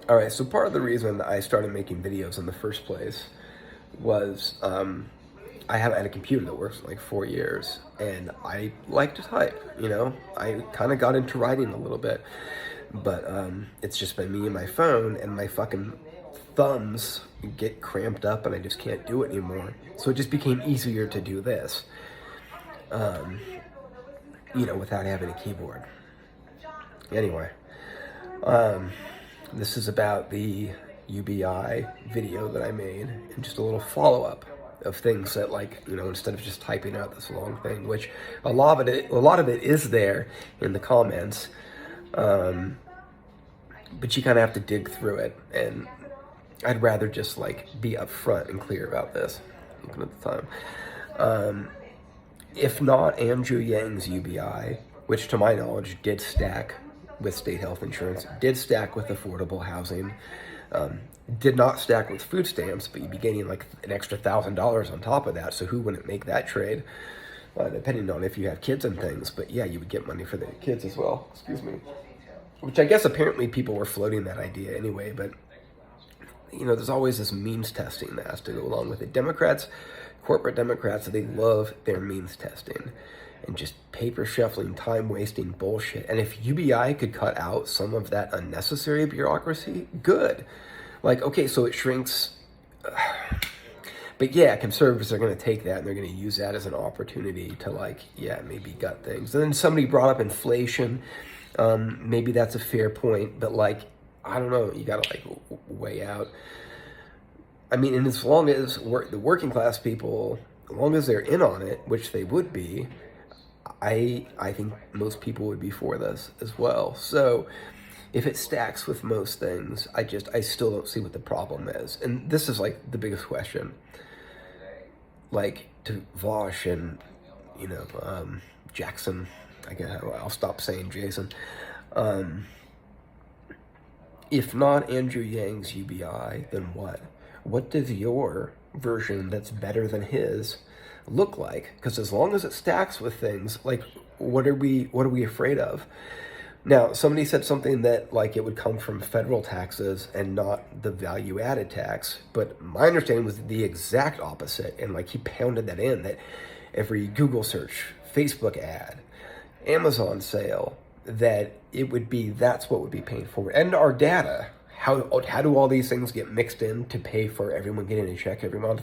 All right, so part of the reason I started making videos in the first place was I have had a computer that works for like 4 years, and I like to type. I kind of got into writing a little bit, but it's just been me and my phone, and my fucking thumbs get cramped up, and I just can't do it anymore. So it just became easier to do this, without having a keyboard. Anyway. This is about the UBI video that I made, and just a little follow-up of things that, instead of just typing out this long thing, which a lot of it is there in the comments, but you kind of have to dig through it, and I'd rather just be upfront and clear about this. Looking at the time, if not Andrew Yang's UBI, which to my knowledge did stack with state health insurance, did stack with affordable housing, did not stack with food stamps, but you'd be gaining an extra $1,000 on top of that. So who wouldn't make that trade? Depending on if you have kids and things, but yeah, you would get money for the kids as well. Excuse me. Which I guess apparently people were floating that idea anyway, but there's always this means testing that has to go along with it. Corporate Democrats, they love their means testing and just paper shuffling, time wasting bullshit. And if UBI could cut out some of that unnecessary bureaucracy, good. Okay, so it shrinks. But yeah, conservatives are going to take that and they're going to use that as an opportunity to maybe gut things. And then somebody brought up inflation. Maybe that's a fair point, but I don't know, you got to weigh out. I mean, and as long as the working class people, as long as they're in on it, which they would be, I think most people would be for this as well. So if it stacks with most things, I still don't see what the problem is. And this is the biggest question. To Vaush and, Jackson, I guess I'll stop saying Jason. If not Andrew Yang's UBI, then what? What does your version that's better than his look like? Because as long as it stacks with things, what are we afraid of? Now, somebody said something that it would come from federal taxes and not the value-added tax, but my understanding was the exact opposite, and he pounded that in, that every Google search, Facebook ad, Amazon sale, that that's what would be paid for. And our data, how do all these things get mixed in to pay for everyone getting a check every month?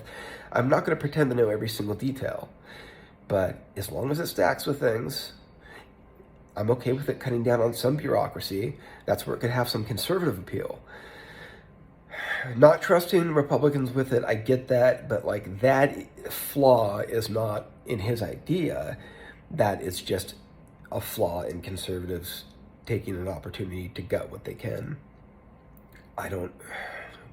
I'm not going to pretend to know every single detail, but as long as it stacks with things, I'm okay with it cutting down on some bureaucracy. That's where it could have some conservative appeal. Not trusting Republicans with it, I get that, but that flaw is not in his idea. That is just a flaw in conservatives taking an opportunity to gut what they can. We don't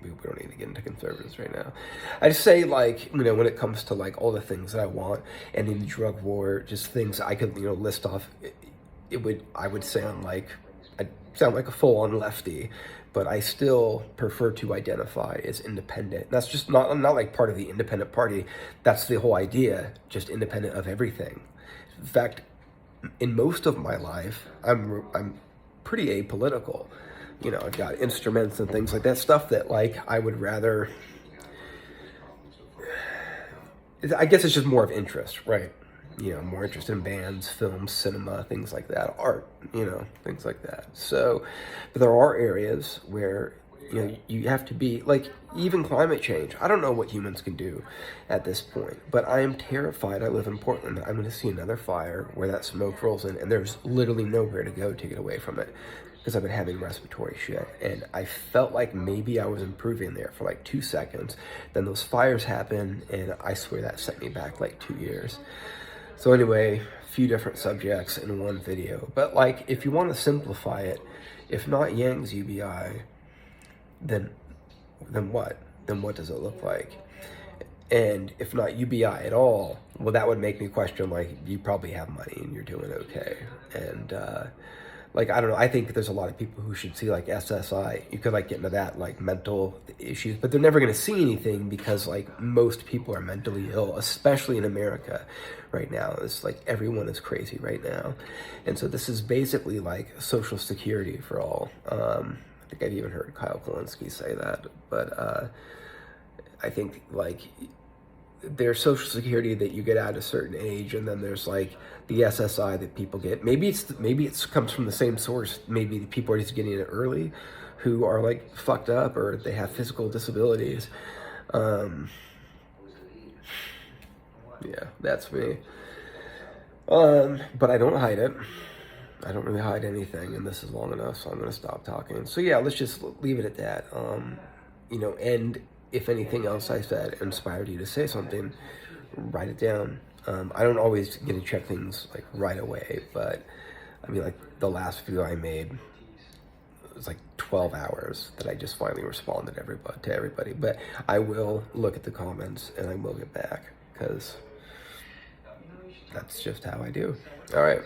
need to get into conservatives right now. I just say, when it comes to all the things that I want, ending the drug war, just things I could list off, I would sound like a full-on lefty, but I still prefer to identify as independent. That's just not part of the independent party. That's the whole idea, just independent of everything. In fact, in most of my life, I'm pretty apolitical. I've got instruments and things like that, stuff that I would rather, I guess it's just more of interest, right? More interest in bands, films, cinema, things like that, art, things like that. So, but there are areas where, you have to be, even climate change. I don't know what humans can do at this point, but I am terrified. I live in Portland. I'm going to see another fire where that smoke rolls in, and there's literally nowhere to go to get away from it, because I've been having respiratory shit, and I felt like maybe I was improving there for 2 seconds. Then those fires happen, and I swear that set me back 2 years. So anyway, a few different subjects in one video. But if you want to simplify it, if not Yang's UBI, then what? Then what does it look like? And if not UBI at all, well, that would make me question, you probably have money and you're doing okay. And I don't know, I think there's a lot of people who should see SSI. You could get into that, mental issues, but they're never going to see anything because most people are mentally ill, especially in America right now. It's everyone is crazy right now. And so this is basically Social Security for all. think I've even heard Kyle Kalinske say that, but I think like there's Social Security that you get at a certain age, and then there's like the SSI that people get. Maybe it's comes from the same source. Maybe the people are just getting it early, who are like fucked up or they have physical disabilities. Yeah, that's me. But I don't hide it. I don't really hide anything, and this is long enough, so I'm gonna stop talking. So yeah, let's just leave it at that. And if anything else I said inspired you to say something, write it down. I don't always get to check things like right away, but I mean, like the last video I made, it was like 12 hours that I just finally responded to everybody. But I will look at the comments and I will get back, because that's just how I do. All right.